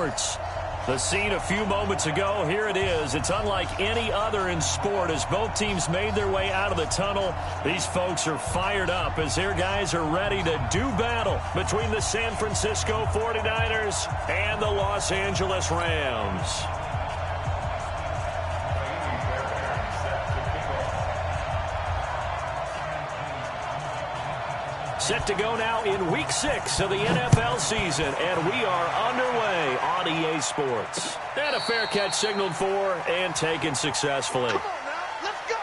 Sports. The scene a few moments ago, here it is. It's unlike any other in sport as both teams made their way out of the tunnel. These folks are fired up as their guys are ready to do battle between the San Francisco 49ers and the Los Angeles Rams. Set to go now in Week 6 of the NFL season, and we are underway on EA Sports. And a fair catch signaled for and taken successfully. Come on now, let's go!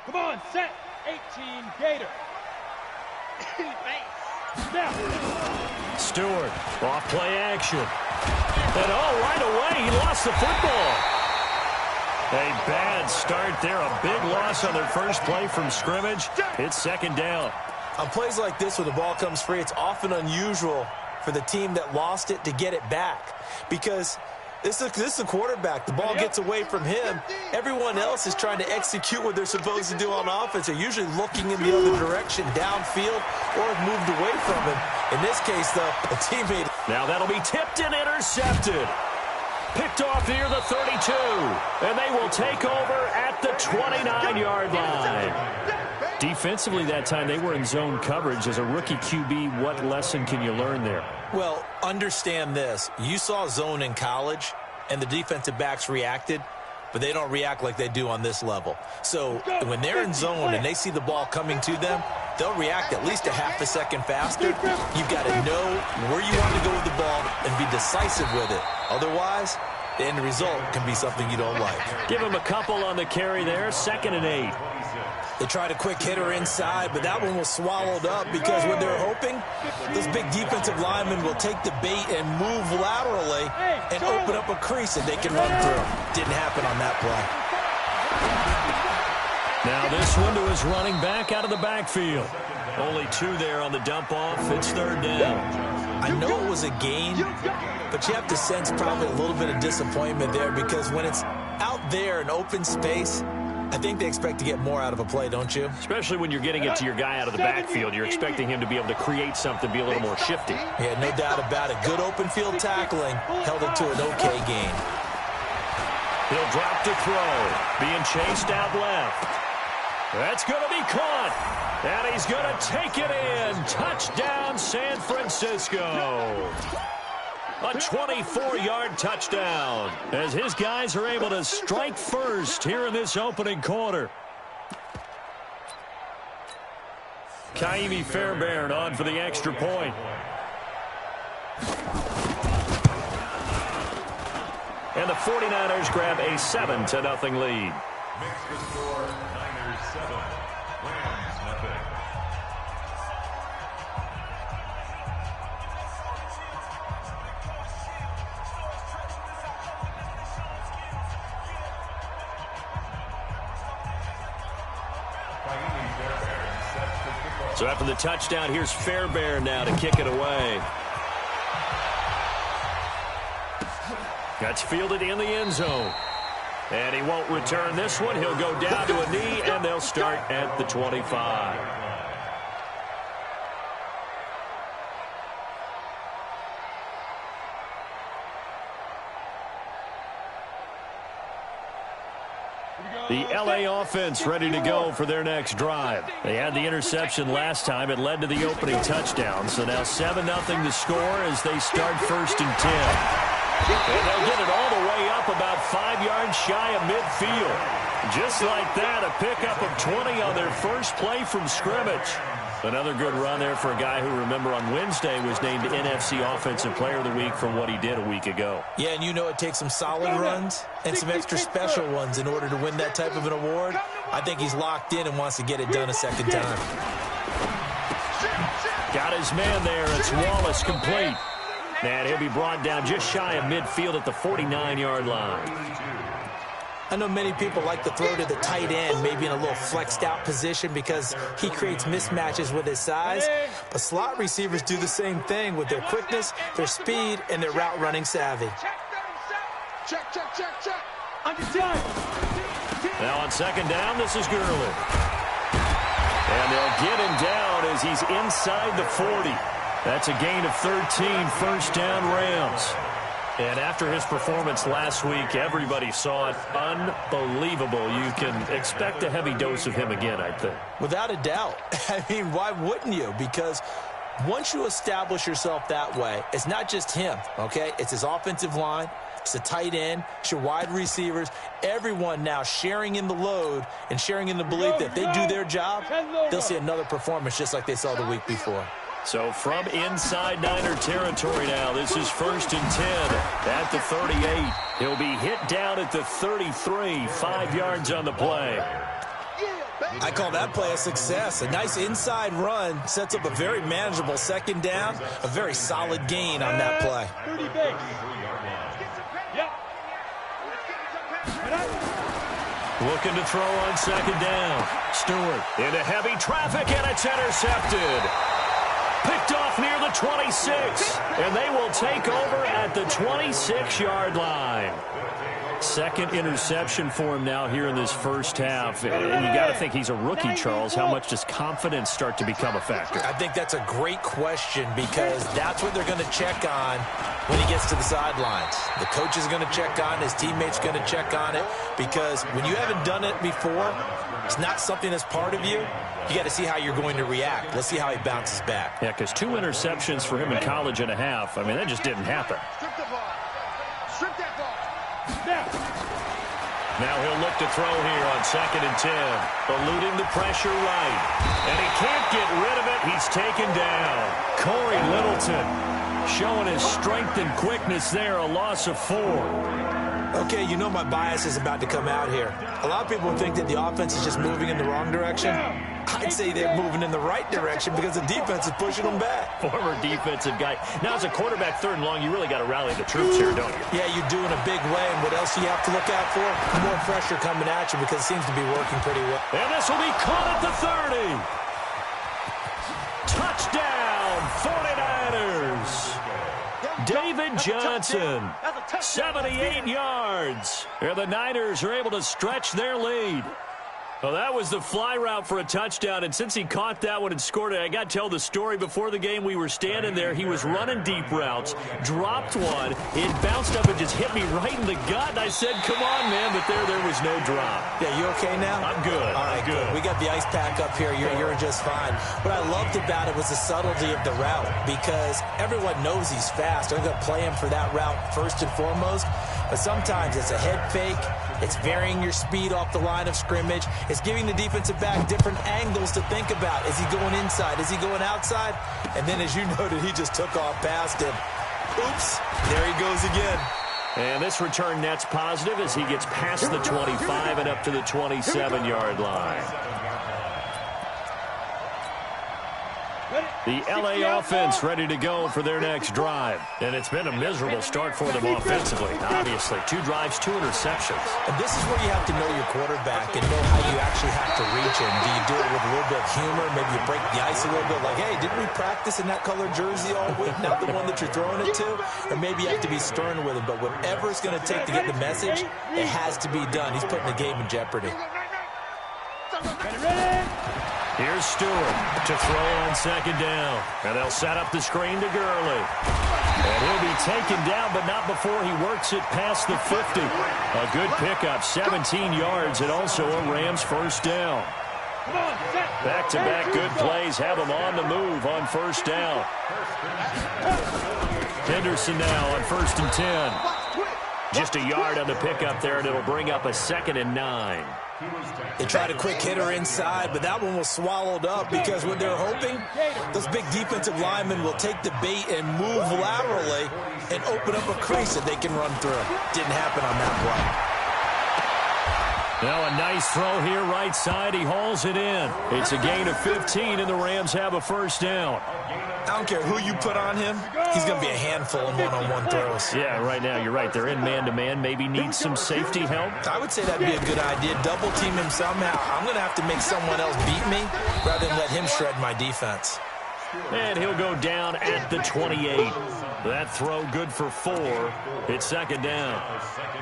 Come on, set. 18, Gator. Snap. Stewart, off play action. And right away, he lost the football. A bad start there, a big loss on their first play from scrimmage. It's second down. On plays like this where the ball comes free, it's often unusual for the team that lost it to get it back because this is a quarterback. The ball gets away from him. Everyone else is trying to execute what they're supposed to do on offense. They're usually looking in the other direction, downfield, or have moved away from him. In this case, though, a teammate. Now that'll be tipped and intercepted. Picked off near the 32. And they will take over at the 29-yard line. Defensively that time, they were in zone coverage. As a rookie QB, what lesson can you learn there? Well, understand this. You saw zone in college, and the defensive backs reacted, but they don't react like they do on this level. So when they're in zone and they see the ball coming to them, they'll react at least a half a second faster. You've got to know where you want to go with the ball and be decisive with it. Otherwise, the end result can be something you don't like. Give him a couple on the carry there, 2nd and 8. They tried a quick hitter inside, but that one was swallowed up because what they're hoping, those big defensive linemen will take the bait and move laterally and open up a crease that they can run through. Didn't happen on that play. Now this one to his running back out of the backfield. Only 2 there on the dump off. It's 3rd down. I know it was a gain, but you have to sense probably a little bit of disappointment there because when it's out there in open space, I think they expect to get more out of a play, don't you? Especially when you're getting it to your guy out of the backfield. You're expecting him to be able to create something, be a little more shifty. Yeah, no doubt about it. Good open field tackling. Held it to an okay gain. He'll drop to throw. Being chased out left. That's going to be caught. And he's going to take it in. Touchdown, San Francisco. A 24-yard touchdown as his guys are able to strike first here in this opening quarter. Kaimi Fairbairn on for the extra point. And the 49ers grab a 7-0 lead. Makes the score Niners 7, Rams nothing. So after the touchdown, here's Fairbairn now to kick it away. That's fielded in the end zone. And he won't return this one. He'll go down to a knee, and they'll start at the 25. The LA offense ready to go for their next drive. They had the interception last time. It led to the opening touchdown. So now 7-0 to score as they start 1st and 10. And they'll get it all the way up about 5 yards shy of midfield. Just like that, a pickup of 20 on their first play from scrimmage. Another good run there for a guy who, remember, on Wednesday was named NFC Offensive Player of the Week for what he did a week ago. Yeah, and you know it takes some solid runs and some extra special ones in order to win that type of an award. I think he's locked in and wants to get it done a second time. Got his man there. It's Wallace complete. And he'll be brought down just shy of midfield at the 49-yard line. I know many people like to throw to the tight end, maybe in a little flexed out position because he creates mismatches with his size. But slot receivers do the same thing with their quickness, their speed, and their route running savvy. Check. On your time. Now on second down, this is Gurley. And they'll get him down as he's inside the 40. That's a gain of 13, first down Rams. And after his performance last week, everybody saw it. Unbelievable. You can expect a heavy dose of him again, I think. Without a doubt. I mean, why wouldn't you? Because once you establish yourself that way, it's not just him, okay? It's his offensive line. It's the tight end. It's your wide receivers. Everyone now sharing in the load and sharing in the belief that if they do their job, they'll see another performance just like they saw the week before. So from inside Niner territory now, this is 1st and 10 at the 38. He'll be hit down at the 33, 5 yards on the play. I call that play a success. A nice inside run sets up a very manageable second down, a very solid gain on that play. 30 base. Yep. Looking to throw on second down. Stewart into heavy traffic, and it's intercepted. Picked off near the 26, and they will take over at the 26-yard line. Second interception for him now here in this first half. And you got to think he's a rookie, Charles. How much does confidence start to become a factor? I think that's a great question because that's what they're going to check on when he gets to the sidelines. The coach is going to check on, his teammates going to check on it because when you haven't done it before, it's not something that's part of you. You got to see how you're going to react. Let's see how he bounces back. Yeah, because 2 interceptions for him in college and a half. I mean, that just didn't happen. Strip that ball. Now he'll look to throw here on 2nd and 10. Eluding the pressure right. And he can't get rid of it. He's taken down. Corey Littleton showing his strength and quickness there. A loss of 4. Okay, you know my bias is about to come out here. A lot of people think that the offense is just moving in the wrong direction. I'd say they're moving in the right direction because the defense is pushing them back. Former defensive guy. Now, as a quarterback 3rd and long, you really got to rally the troops here, don't you? Yeah, you do in a big way. And what else do you have to look out for? More pressure coming at you because it seems to be working pretty well. And this will be caught at the 30. Touchdown, 49ers. David Johnson, 78 yards. And the Niners are able to stretch their lead. Well, that was the fly route for a touchdown, and since he caught that one and scored it, I got to tell the story. Before the game, we were standing there. He was running deep routes, dropped one. It bounced up and just hit me right in the gut, and I said, come on, man, but there was no drop. Yeah, you okay now? I'm good. All right, good. We got the ice pack up here. You're just fine. What I loved about it was the subtlety of the route because everyone knows he's fast. They're going to play him for that route first and foremost, but sometimes it's a head fake. It's varying your speed off the line of scrimmage. It's giving the defensive back different angles to think about. Is he going inside? Is he going outside? And then, as you noted, he just took off past him. Oops, there he goes again. And this return net's positive as he gets past the 25 and up to the 27-yard line. The LA offense ready to go for their next drive. And it's been a miserable start for them offensively. Obviously, 2 drives, 2 interceptions. And this is where you have to know your quarterback and know how you actually have to reach him. Do you do it with a little bit of humor? Maybe you break the ice a little bit like, hey, didn't we practice in that colored jersey all week? Not the one that you're throwing it to? Or maybe you have to be stern with him. But whatever it's going to take to get the message, it has to be done. He's putting the game in jeopardy. Here's Stewart to throw on second down. And they'll set up the screen to Gurley. And he'll be taken down, but not before he works it past the 50. A good pickup, 17 yards, and also a Rams first down. Back-to-back good plays have him on the move on first down. Henderson now on 1st and 10. Just a yard on the pickup there, and it'll bring up a 2nd and 9. They tried a quick hitter inside, but that one was swallowed up because what they're hoping, those big defensive linemen will take the bait and move laterally and open up a crease that they can run through. Didn't happen on that play. Now a nice throw here right side. He hauls it in. It's a gain of 15, and the Rams have a first down. I don't care who you put on him. He's going to be a handful in one-on-one throws. Yeah, right now you're right. They're in man-to-man. Maybe need some safety help. I would say that'd be a good idea. Double team him somehow. I'm going to have to make someone else beat me rather than let him shred my defense. And he'll go down at the 28. That throw good for 4. It's second down.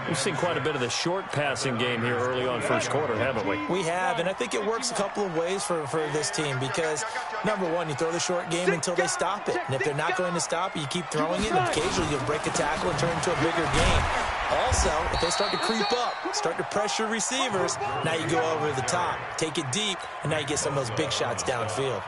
We've seen quite a bit of the short passing game here early on first quarter, haven't we? We have, and I think it works a couple of ways for this team because, number one, you throw the short game until they stop it. And if they're not going to stop it, you keep throwing it, and occasionally you'll break a tackle and turn it into a bigger game. Also, if they start to creep up, start to pressure receivers, now you go over the top, take it deep, and now you get some of those big shots downfield.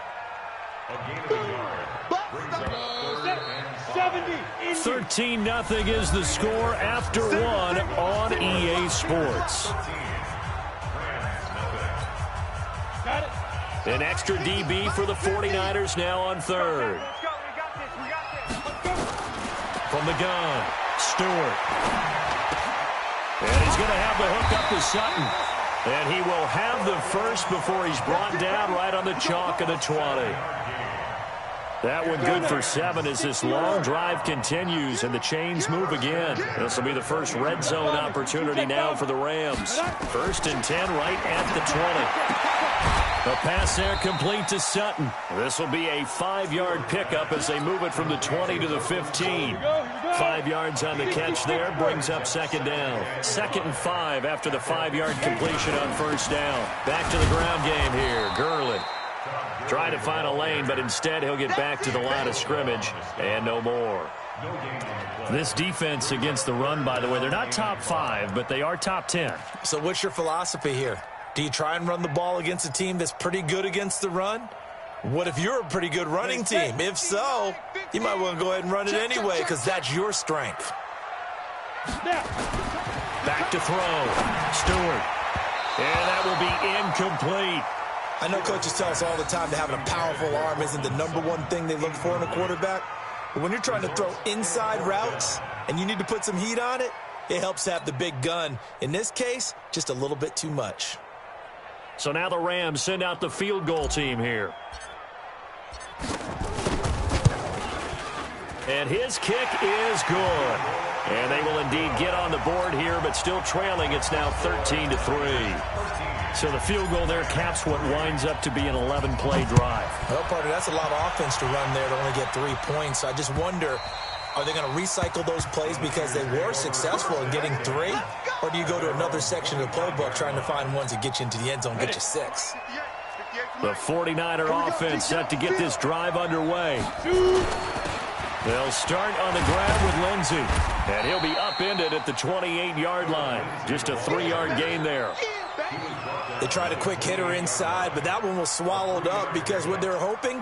13-0 is the score after 1 on EA Sports. An extra DB for the 49ers now on third. From the gun, Stewart. And he's going to have the hook up to Sutton. And he will have the first before he's brought down right on the chalk of the 20. That one good for 7 as this long drive continues and the chains move again. This will be the first red zone opportunity now for the Rams. First and 10 right at the 20. A pass there complete to Sutton. This will be a 5-yard pickup as they move it from the 20 to the 15. 5 yards on the catch there brings up second down. 2nd and 5 after the 5-yard completion on first down. Back to the ground game here. Gurley. Try to find a lane, but instead he'll get back to the line of scrimmage and no more. This defense against the run, by the way, they're not top 5, but they are top 10. So what's your philosophy here? Do you try and run the ball against a team that's pretty good against the run? What if you're a pretty good running team? If so, you might want to go ahead and run it anyway because that's your strength. Back to throw. Stewart. And that will be incomplete. I know coaches tell us all the time that having a powerful arm isn't the number one thing they look for in a quarterback. But when you're trying to throw inside routes and you need to put some heat on it, it helps to have the big gun. In this case, just a little bit too much. So now the Rams send out the field goal team here. And his kick is good. And they will indeed get on the board here, but still trailing. It's now 13-3. So the field goal there caps what winds up to be an 11-play drive. Well, partner, that's a lot of offense to run there to only get 3 points. I just wonder, are they going to recycle those plays because they were successful in getting 3? Or do you go to another section of the playbook trying to find ones that get you into the end zone, get you 6? The 49er offense set to get this drive underway. They'll start on the ground with Lindsey. And he'll be upended at the 28-yard line. Just a 3-yard gain there. They tried a quick hitter inside, but that one was swallowed up because what they're hoping,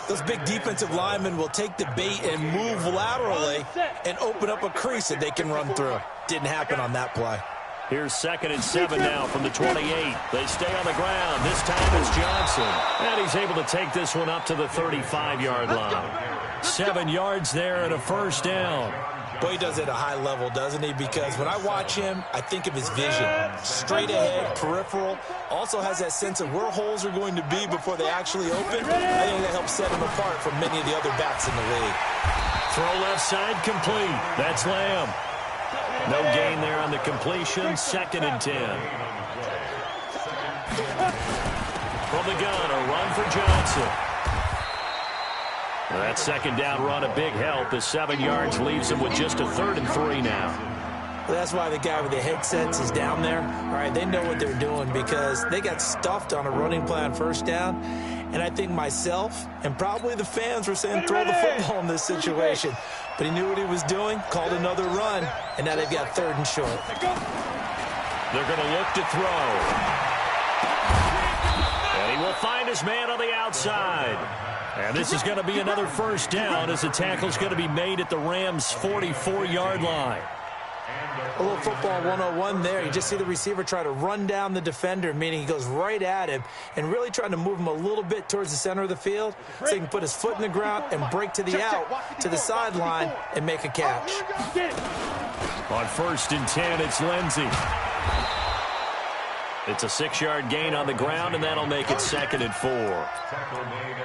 those big defensive linemen will take the bait and move laterally and open up a crease that they can run through. Didn't happen on that play. Here's 2nd and 7 now from the 28. They stay on the ground. This time it's Johnson. And he's able to take this one up to the 35-yard line. 7 yards there and a first down. Boy, he does it at a high level, doesn't he? Because when I watch him, I think of his vision. Straight ahead, peripheral. Also has that sense of where holes are going to be before they actually open. I think that helps set him apart from many of the other backs in the league. Throw left side complete. That's Lamb. No gain there on the completion. 2nd and 10. From the gun, a run for Johnson. That second down run, a big help. The 7 yards leaves him with just a 3rd and 3 now. Well, that's why the guy with the headsets is down there. All right, they know what they're doing because they got stuffed on a running play on first down. And I think myself and probably the fans were saying throw the football in this situation. But he knew what he was doing, called another run, and now they've got 3rd and short. They're going to look to throw. And he will find his man on the outside. And this is going to be another first down as the tackle's going to be made at the Rams' 44-yard line. A little football 101 there. You just see the receiver try to run down the defender, meaning he goes right at him and really trying to move him a little bit towards the center of the field so he can put his foot in the ground and break to the out, to the sideline, and make a catch. On 1st and 10, it's Lindsey. It's a 6-yard gain on the ground, and that'll make it 2nd and 4.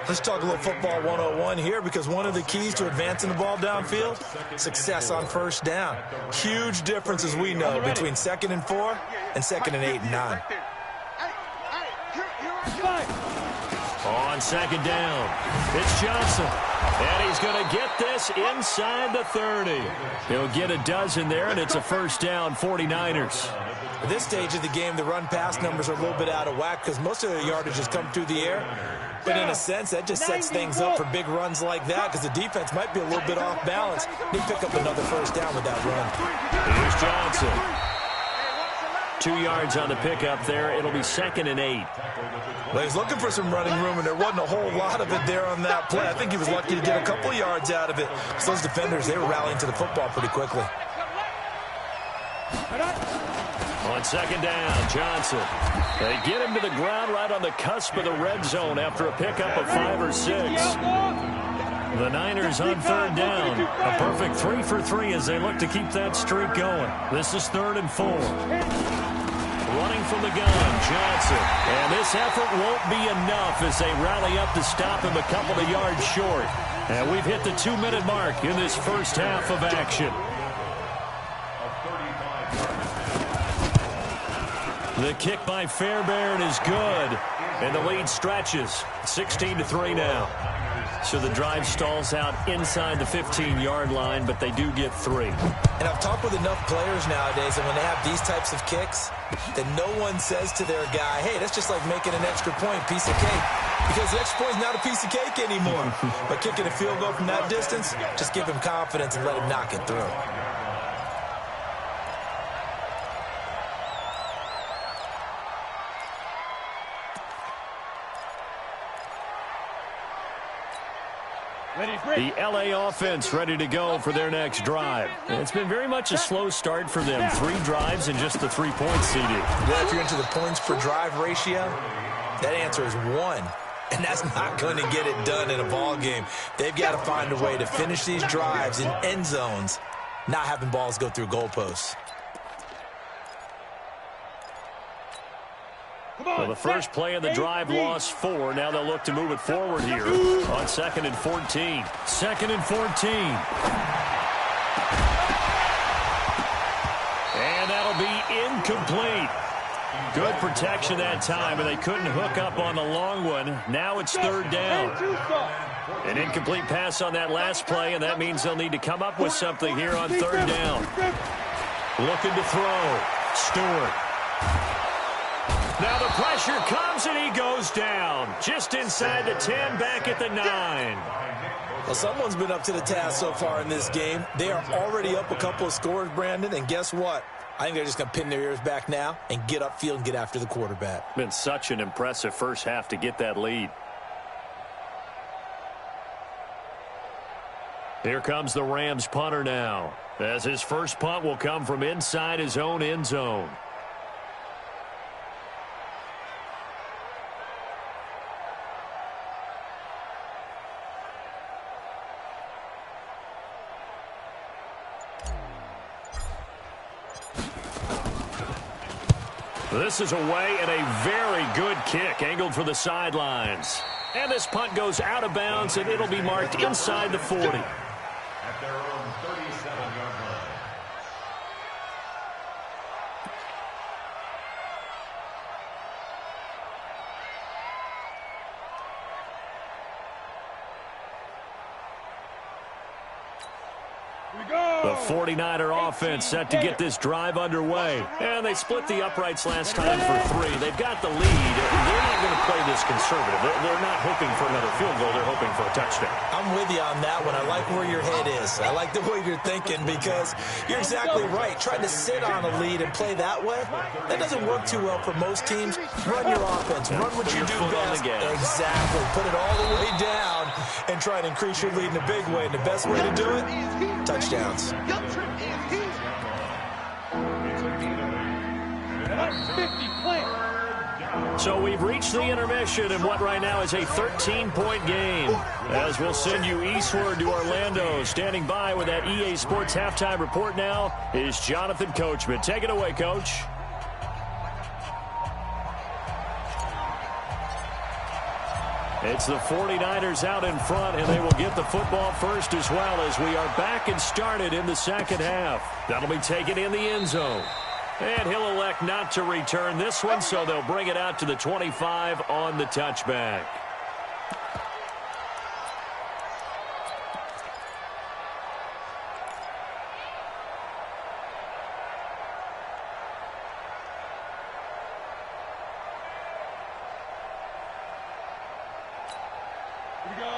Let's talk a little football 101 here, because one of the keys to advancing the ball downfield, success on first down. Huge difference, as we know, between 2nd and 4 and 2nd and 8 and 9. On 2nd down, it's Johnson. And he's going to get this inside the 30. He'll get a dozen there, and it's a first down, 49ers. At this stage of the game, the run-pass numbers are a little bit out of whack because most of the yardage has come through the air. But in a sense, that just sets things up for big runs like that because the defense might be a little bit off balance. They pick up another first down with that run. Here's Johnson. 2 yards on the pickup there. It'll be 2nd and 8. Well, he's looking for some running room, and there wasn't a whole lot of it there on that play. I think he was lucky to get a couple yards out of it. So those defenders, they were rallying to the football pretty quickly. On 2nd down, Johnson. They get him to the ground right on the cusp of the red zone after a pickup of 5 or 6. The Niners on 3rd down. A perfect 3 for 3 as they look to keep that streak going. This is 3rd and 4. Running from the gun, Johnson. And this effort won't be enough as they rally up to stop him a couple of yards short. And we've hit the 2-minute mark in this first half of action. The kick by Fairbairn is good. And the lead stretches. 16-3 now. So the drive stalls out inside the 15-yard line, but they do get 3. And I've talked with enough players nowadays, and when they have these types of kicks, that no one says to their guy, hey, that's just like making an extra point, piece of cake. Because the extra point is not a piece of cake anymore. But kicking a field goal from that distance, just give him confidence and let him knock it through. The LA offense ready to go for their next drive. It's been very much a slow start for them. 3 drives and just the 3 points CD. Well, if you're into the points per drive ratio, that answer is 1. And that's not going to get it done in a ball game. They've got to find a way to finish these drives in end zones, not having balls go through goalposts. Well, the first play of the drive lost 4. Now they'll look to move it forward here on 2nd and 14. 2nd and 14. And that'll be incomplete. Good protection that time, and they couldn't hook up on the long one. Now it's 3rd down. An incomplete pass on that last play, and that means they'll need to come up with something here on 3rd down. Looking to throw. Stewart. Now the pressure comes, and he goes down. Just inside the 10, back at the 9. Well, someone's been up to the task so far in this game. They are already up a couple of scores, Brandon, and guess what? I think they're just going to pin their ears back now and get upfield and get after the quarterback. Been such an impressive first half to get that lead. Here comes the Rams punter now, as his first punt will come from inside his own end zone. This is away and a very good kick angled for the sidelines. And this punt goes out of bounds, and it'll be marked inside the 40. At their own 37-yard line. The 49er offense set to get this drive underway. And they split the uprights last time for 3. They've got the lead. They're not going to play this conservative. They're not hoping for another field goal. They're hoping for a touchdown. I'm with you on that one. I like where your head is. I like the way you're thinking because you're exactly right. Trying to sit on a lead and play that way, that doesn't work too well for most teams. Run your offense. Run what you do best. Exactly. Put it all the way down and try to increase your lead in a big way. And the best way to do it, touchdowns. So we've reached the intermission in what right now is a 13-point game. As we'll send you eastward to Orlando. Standing by with that EA Sports halftime report now is Jonathan Coachman. Take it away, Coach. It's the 49ers out in front, and they will get the football first as well as we are back and started in the second half. That'll be taken in the end zone. And he'll elect not to return this one, so they'll bring it out to the 25 on the touchback.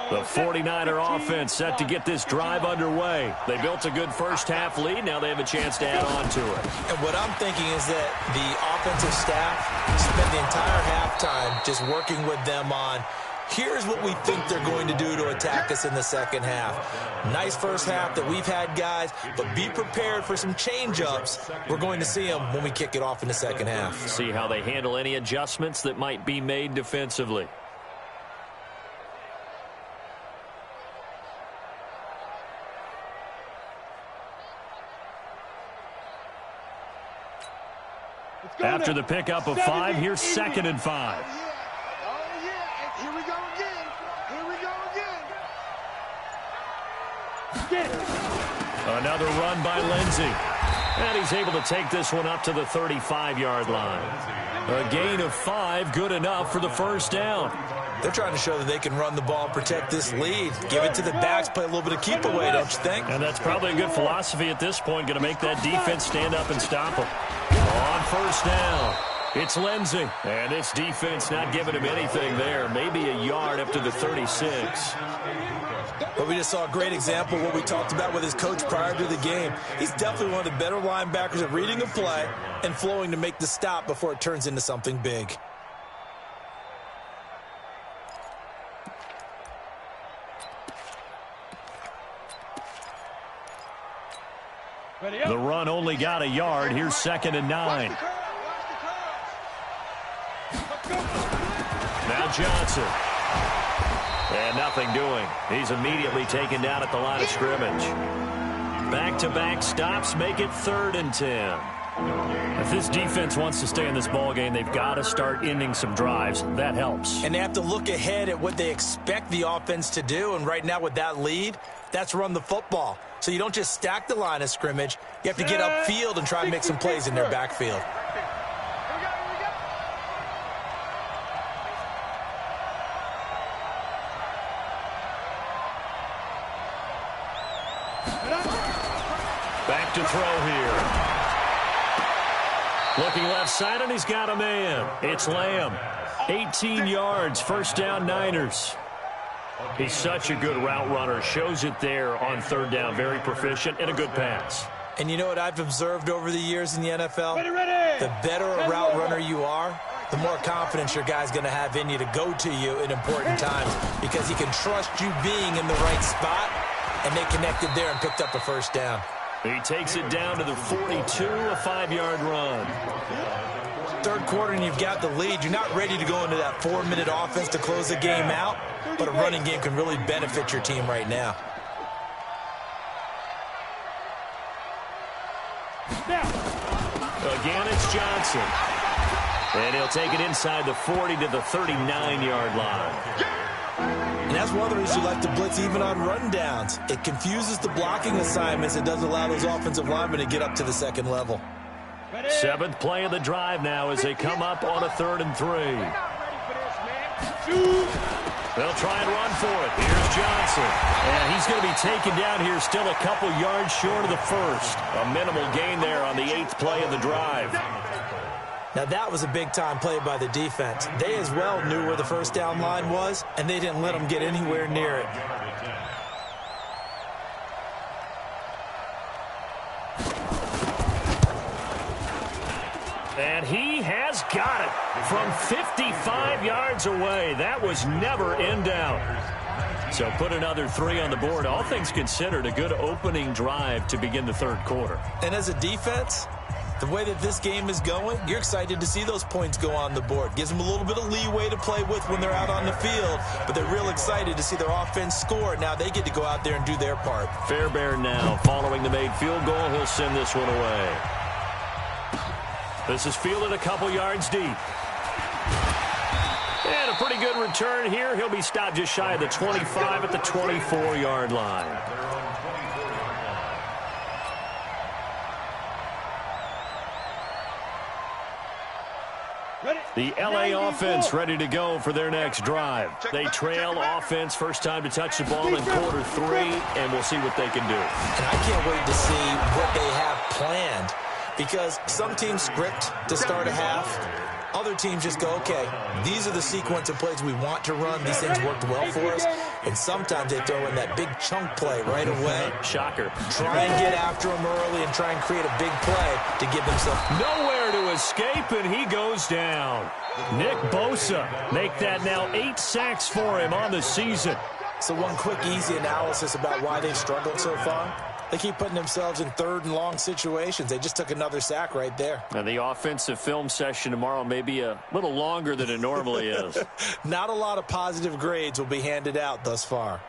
The 49er offense set to get this drive underway. They built a good first-half lead. Now they have a chance to add on to it. And what I'm thinking is that the offensive staff spent the entire halftime just working with them on, here's what we think they're going to do to attack us in the second half. Nice first half that we've had, guys, but be prepared for some change-ups. We're going to see them when we kick it off in the second half. See how they handle any adjustments that might be made defensively. After the pickup of 5, here's 2nd and 5. Oh, yeah. And here we go again. Here we go again. Another run by Lindsey. And he's able to take this one up to the 35-yard line. A gain of 5, good enough for the first down. They're trying to show that they can run the ball and protect this lead. Give it to the backs, play a little bit of keep away, don't you think? And that's probably a good philosophy at this point, going to make that defense stand up and stop them. On first down, it's Lindsey. And this defense not giving him anything there. Maybe a yard up to the 36. But we just saw a great example of what we talked about with his coach prior to the game. He's definitely one of the better linebackers at reading a play and flowing to make the stop before it turns into something big. The run only got a yard. Here's 2nd and 9. Now Johnson. And nothing doing. He's immediately taken down at the line of scrimmage. Back-to-back stops make it 3rd and 10. If this defense wants to stay in this ballgame, they've got to start ending some drives. That helps. And they have to look ahead at what they expect the offense to do. And right now with that lead, that's run the football. So you don't just stack the line of scrimmage. You have to get upfield and try and make some plays in their backfield. Back to throw here. Looking left side, and he's got a man. It's Lamb. 18 yards, first down Niners. He's such a good route runner. Shows it there on 3rd down. Very proficient and a good pass. And you know what I've observed over the years in the NFL? The better a route runner you are, the more confidence your guy's going to have in you to go to you in important times because he can trust you being in the right spot, and they connected there and picked up a first down. He takes it down to the 42, a 5-yard run. 3rd quarter and you've got the lead. You're not ready to go into that 4-minute offense to close the game out, but a running game can really benefit your team right now. Again, it's Johnson. And he'll take it inside the 40 to the 39-yard line. And that's one of the reasons you like to blitz even on rundowns. It confuses the blocking assignments. It doesn't allow those offensive linemen to get up to the second level. 7th play of the drive now as they come up on a 3rd and 3. They'll try and run for it. Here's Johnson. And he's going to be taken down here still a couple yards short of the first. A minimal gain there on the 8th play of the drive. Now that was a big-time play by the defense. They as well knew where the first down line was, and they didn't let them get anywhere near it. And he has got it from 55 yards away. That was never in doubt. So put another 3 on the board. All things considered, a good opening drive to begin the 3rd quarter. And as a defense, the way that this game is going, you're excited to see those points go on the board. Gives them a little bit of leeway to play with when they're out on the field, but they're real excited to see their offense score. Now they get to go out there and do their part. Fairbairn now following the made field goal. He'll send this one away. This is fielded a couple yards deep. And a pretty good return here. He'll be stopped just shy of the 25 at the 24-yard line. The LA offense ready to go for their next drive. They trail offense, first time to touch the ball in quarter 3, and we'll see what they can do. And I can't wait to see what they have planned, because some teams script to start a half. Other teams just go, okay, these are the sequence of plays we want to run. These things worked well for us. And sometimes they throw in that big chunk play right away. Shocker. Try and get after them early and try and create a big play to give themselves nowhere to escape, and he goes down. Nick Bosa make that now 8 sacks for him on the season. So one quick, easy analysis about why they've struggled so far. They keep putting themselves in third and long situations. They just took another sack right there. And the offensive film session tomorrow may be a little longer than it normally is. Not a lot of positive grades will be handed out thus far.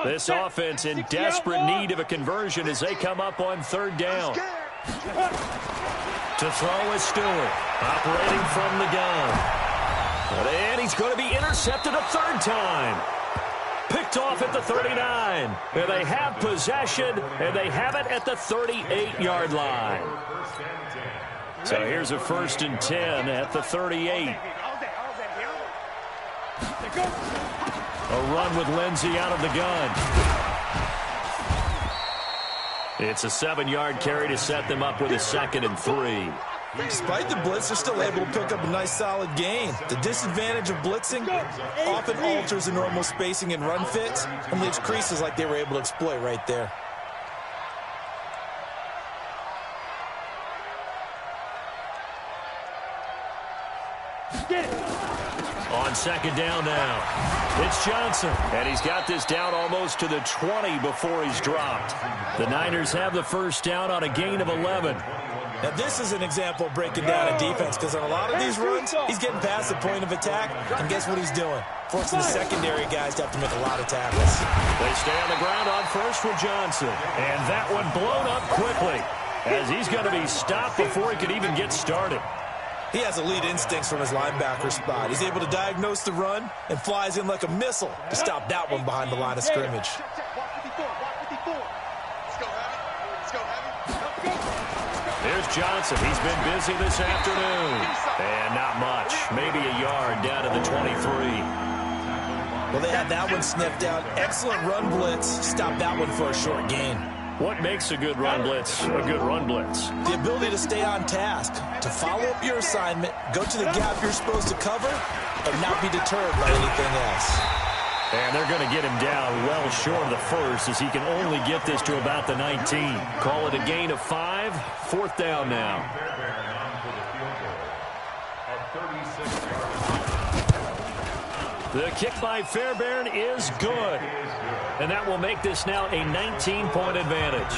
This offense in desperate need of a conversion as they come up on third down. To throw is Stewart, operating from the gun. And he's going to be intercepted a third time. Picked off at the 39. And they have possession, and they have it at the 38-yard line. So here's a 1st and 10 at the 38. A run with Lindsey out of the gun. It's a 7-yard carry to set them up with a 2nd and 3. Despite the blitz, they're still able to pick up a nice, solid gain. The disadvantage of blitzing often alters the normal spacing and run fits and leaves creases like they were able to exploit right there. On 2nd down now, it's Johnson, and he's got this down almost to the 20 before he's dropped. The Niners have the first down on a gain of 11. Now, this is an example of breaking down a defense, because on a lot of these runs, he's getting past the point of attack, and guess what he's doing? Forcing the secondary guys to have to make a lot of tackles. They stay on the ground on first with Johnson, and that one blown up quickly, as he's going to be stopped before he could even get started. He has elite instincts from his linebacker spot. He's able to diagnose the run and flies in like a missile to stop that one behind the line of scrimmage. Here's Johnson. He's been busy this afternoon. And not much. Maybe a yard down to the 23. Well, they had that one sniffed out. Excellent run blitz. Stop that one for a short gain. What makes a good run blitz a good run blitz? The ability to stay on task, to follow up your assignment, go to the gap you're supposed to cover, and not be deterred by anything else. And they're going to get him down well short of the first, as he can only get this to about the 19. Call it a gain of 5. 4th down now. The kick by Fairbairn is good. And that will make this now a 19-point advantage.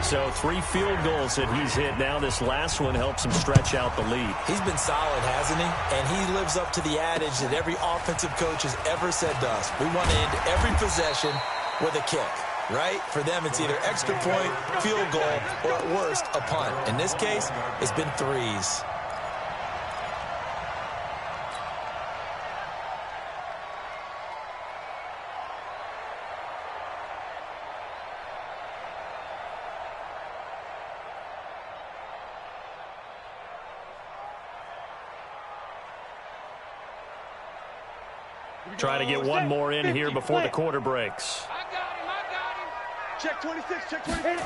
So 3 field goals that he's hit now. This last one helps him stretch out the lead. He's been solid, hasn't he? And he lives up to the adage that every offensive coach has ever said to us. We want to end every possession with a kick, right? For them, it's either extra point, field goal, or at worst, a punt. In this case, it's been 3s. Trying to get one more in here before the quarter breaks. I got him. Check 26, check 26.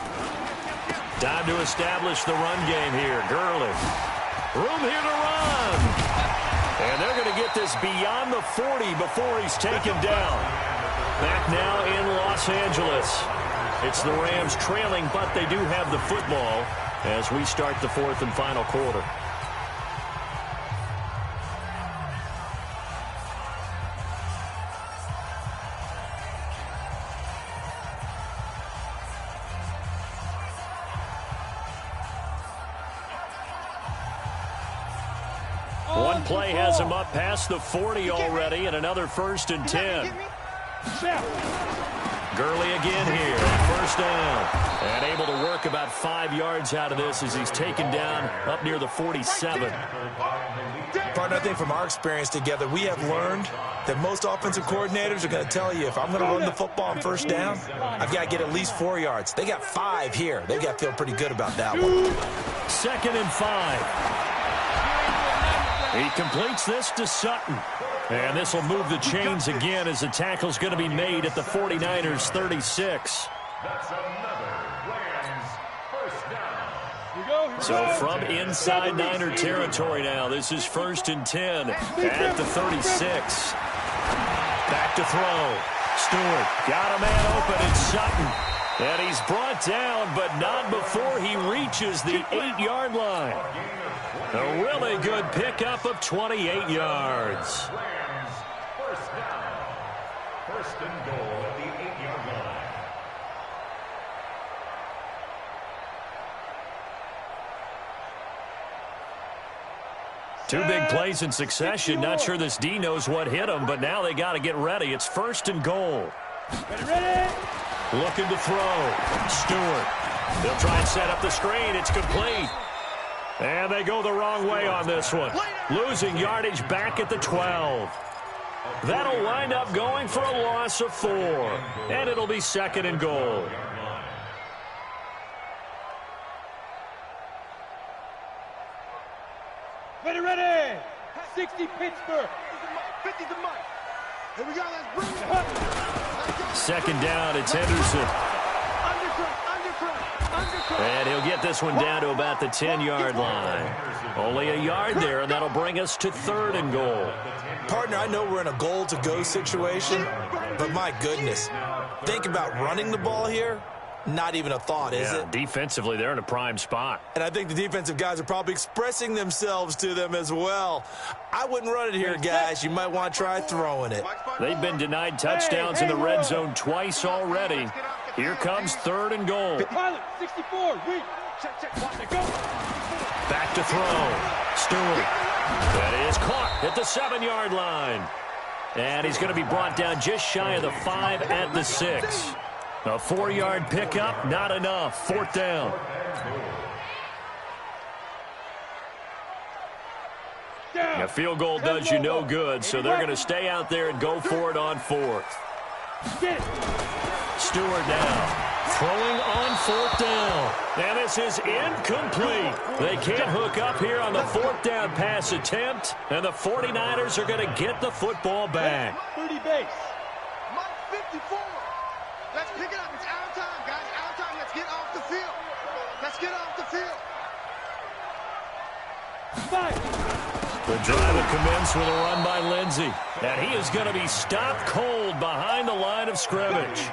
Time to establish the run game here. Gurley. Room here to run. And they're going to get this beyond the 40 before he's taken down. Back now in Los Angeles. It's the Rams trailing, but they do have the football as we start the 4th and final quarter. One play has him up past the 40 already, and another 1st and 10. Gurley again here. First down. And able to work about 5 yards out of this as he's taken down up near the 47. Partner, I think from our experience together, we have learned that most offensive coordinators are going to tell you, if I'm going to run the football on first down, I've got to get at least 4 yards. They got 5 here. They've got to feel pretty good about that one. 2nd and 5. He completes this to Sutton. And this will move the chains again as the tackle's going to be made at the 49ers 36. That's another Rams first down. So from inside Niner territory now, this is 1st and 10 at the 36. Back to throw. Stewart got a man open. It's Sutton. And he's brought down, but not before he reaches the 8-yard line. A really good pickup of 28 yards. Rams first down. 1st and goal at the 8-yard line. Two big plays in succession. Not sure this D knows what hit him, but now they got to get ready. It's 1st and goal. Ready? Looking to throw. Stewart. They'll try and set up the screen. It's complete. And they go the wrong way on this one. Losing yardage back at the 12. That'll wind up going for a loss of 4. And it'll be 2nd and goal. Ready. 60 Pittsburgh. 50 to Mike. Here we go. Let's bring it. 2nd down. It's Henderson. And he'll get this one down to about the 10-yard line. Only a yard there, and that'll bring us to 3rd and goal. Partner, I know we're in a goal-to-go situation, but my goodness, think about running the ball here. Not even a thought, is it? Defensively, they're in a prime spot. And I think the defensive guys are probably expressing themselves to them as well. I wouldn't run it here, guys. You might want to try throwing it. They've been denied touchdowns in the red zone twice already. Here comes 3rd and goal. Pilot, 64. Check. Watch it go. Back to throw. Stewart. That is caught at the 7-yard line. And he's going to be brought down just shy of the 5 at the 6. A 4-yard pickup, not enough. 4th down. A field goal does you no good, so they're going to stay out there and go for it on 4th. Stewart now throwing on 4th down. And this is incomplete. They can't hook up here on the 4th down pass attempt, and the 49ers are going to get the football back. 30 base. Mark 54. Let's pick it up. It's out of time, guys. Out of time. Let's get off the field. Let's get off the field. 5. The drive will commence with a run by Lindsey. And he is going to be stopped cold behind the line of scrimmage.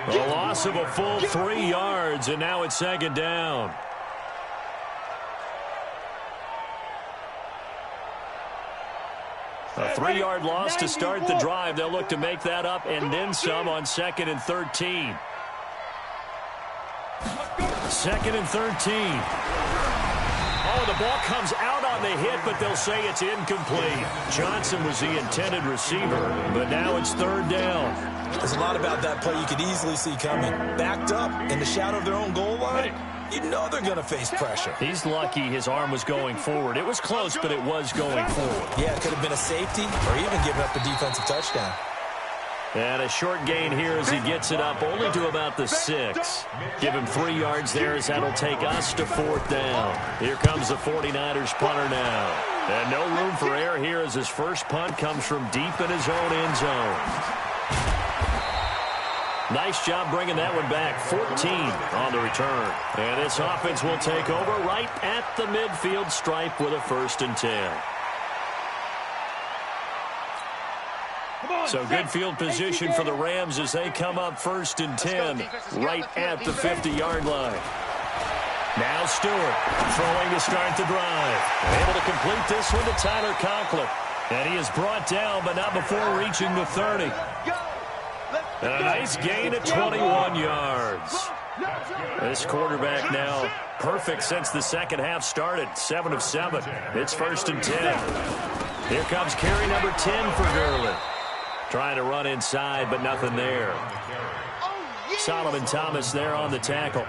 A loss of a full 3 yards, and now it's 2nd down. A 3-yard loss to start the drive. They'll look to make that up and then some on 2nd and 13. 2nd and 13. Oh, the ball comes out on the hit, but they'll say it's incomplete. Johnson was the intended receiver, but now it's 3rd down. There's a lot about that play you could easily see coming. Backed up in the shadow of their own goal line, you know they're going to face pressure. He's lucky his arm was going forward. It was close, but it was going forward. Yeah, it could have been a safety or even giving up a defensive touchdown. And a short gain here as he gets it up only to about the 6. Give him 3 yards there as that'll take us to 4th down. Here comes the 49ers punter now. And no room for error here as his first punt comes from deep in his own end zone. Nice job bringing that one back. 14 on the return. And this offense will take over right at the midfield stripe with a 1st and 10. So good field position for the Rams as they come up 1st and 10 right at the 50-yard line. Now Stewart throwing to start the drive. Able to complete this one to Tyler Conklin. And he is brought down, but not before reaching the 30. And a nice gain of 21 yards. This quarterback now perfect since the second half started. 7 of 7. It's 1st and 10. Here comes carry number 10 for Gurley. Trying to run inside, but nothing there. Solomon Thomas there on the tackle.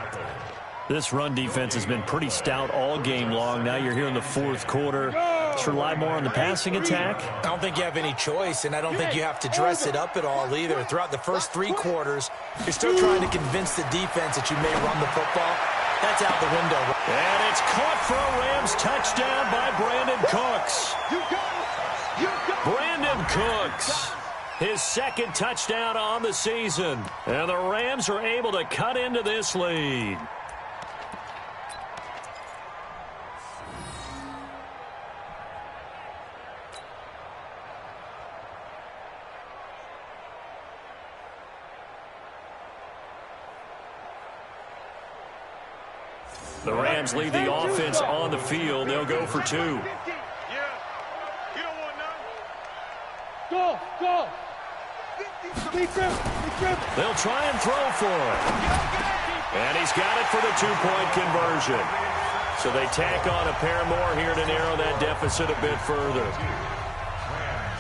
This run defense has been pretty stout all game long. Now you're here in the fourth quarter. Let's rely more on the passing attack. I don't think you have any choice, and I don't think you have to dress it up at all either. Throughout the first 3 quarters, you're still trying to convince the defense that you may run the football. That's out the window. And it's caught for a Rams touchdown by Brandon Cooks. Brandon Cooks, his second touchdown on the season. And the Rams are able to cut into this lead. The Rams leave the offense on the field. They'll go for 2. Yeah. You don't want none. Go. They'll try and throw for it. And he's got it for the 2-point conversion. So they tack on a pair more here to narrow that deficit a bit further.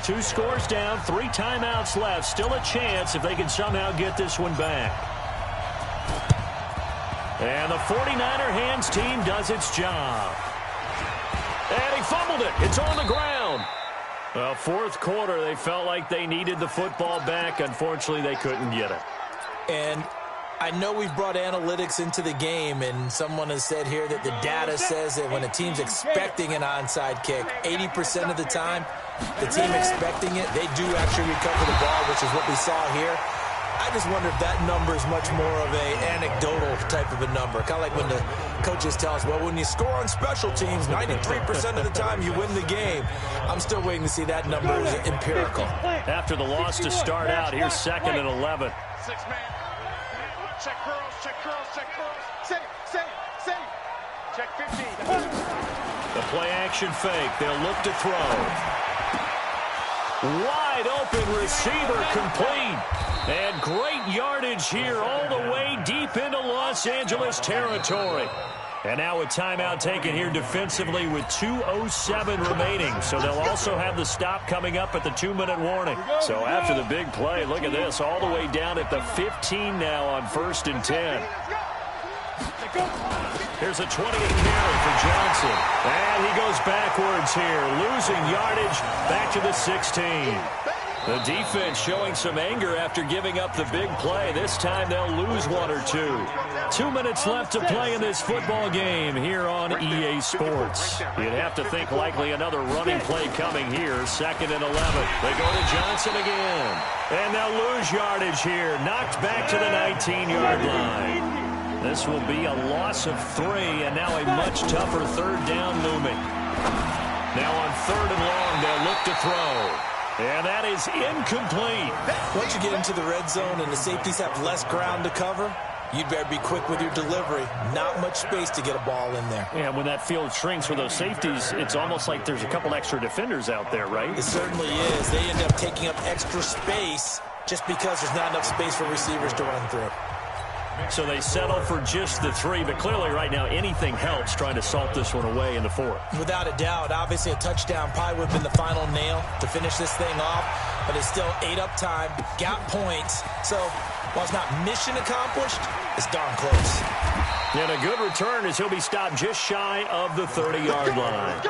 2 scores down, 3 timeouts left. Still a chance if they can somehow get this one back. And the 49er hands team does its job. And he fumbled it. It's on the ground. Well, fourth quarter, they felt like they needed the football back. Unfortunately, they couldn't get it. And I know we've brought analytics into the game, and someone has said here that the data says that when a team's expecting an onside kick, 80% of the time, the team expecting it, they do actually recover the ball, which is what we saw here. I just wonder if that number is much more of a anecdotal type of a number. Kind of like when the coaches tell us, well, when you score on special teams, 93% of the time you win the game. I'm still waiting to see that number is empirical. After the loss to start out, here's 2nd and 11. 6-man. Check curls, check curls, check curls. Say. Check 15. The play action fake. They'll look to throw. Wide open receiver complete. And great yardage here all the way deep into Los Angeles territory. And now a timeout taken here defensively with 2:07 remaining. So they'll also have the stop coming up at the 2-minute warning. So after the big play, look at this, all the way down at the 15 now on 1st and 10. Here's a 20th carry for Johnson. And he goes backwards here, losing yardage back to the 16. The defense showing some anger after giving up the big play. This time they'll lose 1 or 2. 2 minutes left to play in this football game here on EA Sports. You'd have to think likely another running play coming here. 2nd and 11. They go to Johnson again. And they'll lose yardage here. Knocked back to the 19-yard line. This will be a loss of 3, and now a much tougher 3rd down looming. Now on 3rd and long, they'll look to throw. And that is incomplete. Once you get into the red zone and the safeties have less ground to cover, you'd better be quick with your delivery. Not much space to get a ball in there. Yeah, when that field shrinks with those safeties, it's almost like there's a couple extra defenders out there, right? It certainly is. They end up taking up extra space just because there's not enough space for receivers to run through. So they settle for just the 3, but clearly right now anything helps trying to salt this one away in the 4th. Without a doubt, obviously a touchdown probably would have been the final nail to finish this thing off, but it's still 8 up time, got points, so while it's not mission accomplished, it's darn close. And a good return as he'll be stopped just shy of the 30-yard line.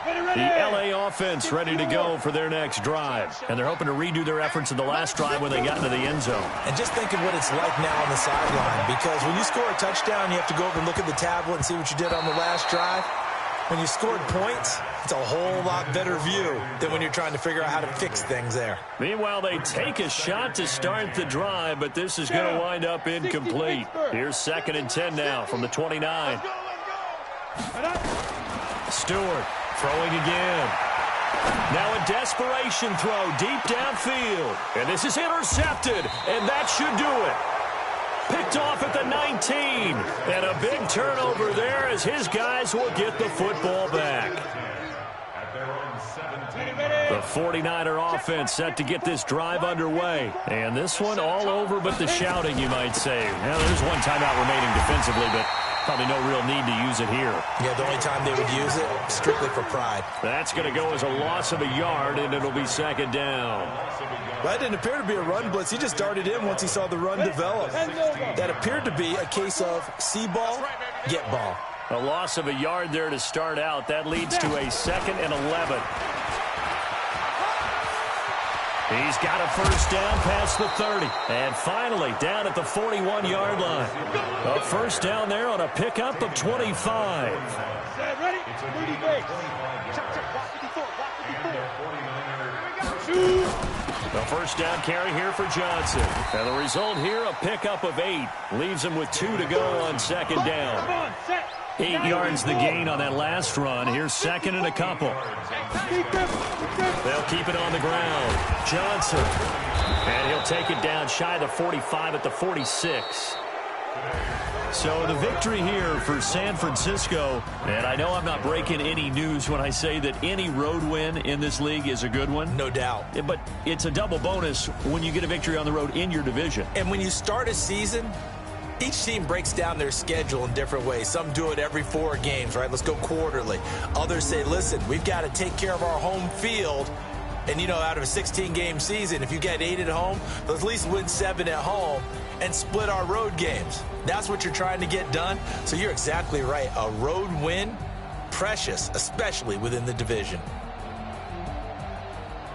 The LA offense ready to go for their next drive. And they're hoping to redo their efforts in the last drive when they got into the end zone. And just think of what it's like now on the sideline, because when you score a touchdown, you have to go over and look at the tablet and see what you did on the last drive. When you scored points, it's a whole lot better view than when you're trying to figure out how to fix things there. Meanwhile, they take a shot to start the drive, but this is going to wind up incomplete. Here's 2nd and 10 now from the 29. Stewart throwing again. Now a desperation throw deep downfield. And this is intercepted, and that should do it. Picked off at the 19. And a big turnover there as his guys will get the football back. The 49er offense set to get this drive underway. And this one all over but the shouting, you might say. Now, there's one timeout remaining defensively, but Probably no real need to use it here. Yeah, the only time they would use it, strictly for pride. That's going to go as a loss of a yard, and it'll be second down. Well, that didn't appear to be a run blitz. He just darted in once he saw the run develop. That appeared to be a case of see ball, get ball. A loss of a yard there to start out. That leads to a 2nd and 11. He's got a first down past the 30. And finally, down at the 41-yard line. A first down there on a pickup of 25. Ready? 30 base. Check, check. Block 54. Block 54. The first down carry here for Johnson. And the result here, a pickup of 8. Leaves him with 2 to go on second down. Come on, set. 8 yards the gain on that last run. Here's second and a couple. They'll keep it on the ground. Johnson. And he'll take it down shy of the 45 at the 46. So the victory here for San Francisco. And I know I'm not breaking any news when I say that any road win in this league is a good one. No doubt. But it's a double bonus when you get a victory on the road in your division. And when you start a season, each team breaks down their schedule in different ways. Some do it every 4 games, right? Let's go quarterly. Others say, listen, we've got to take care of our home field. And, you know, out of a 16-game season, if you get 8 at home, let's at least win 7 at home and split our road games. That's what you're trying to get done. So you're exactly right. A road win, precious, especially within the division.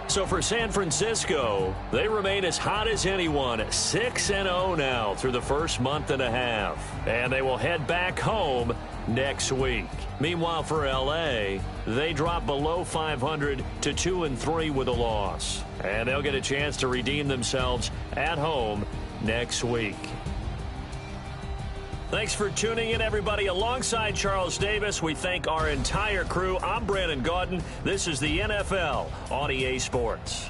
So for San Francisco, they remain as hot as anyone, 6-0 now through the first month and a half. And they will head back home next week. Meanwhile, for L.A., they drop below 500 to 2-3 with a loss. And they'll get a chance to redeem themselves at home next week. Thanks for tuning in, everybody. Alongside Charles Davis, we thank our entire crew. I'm Brandon Gaudin. This is the NFL on EA Sports.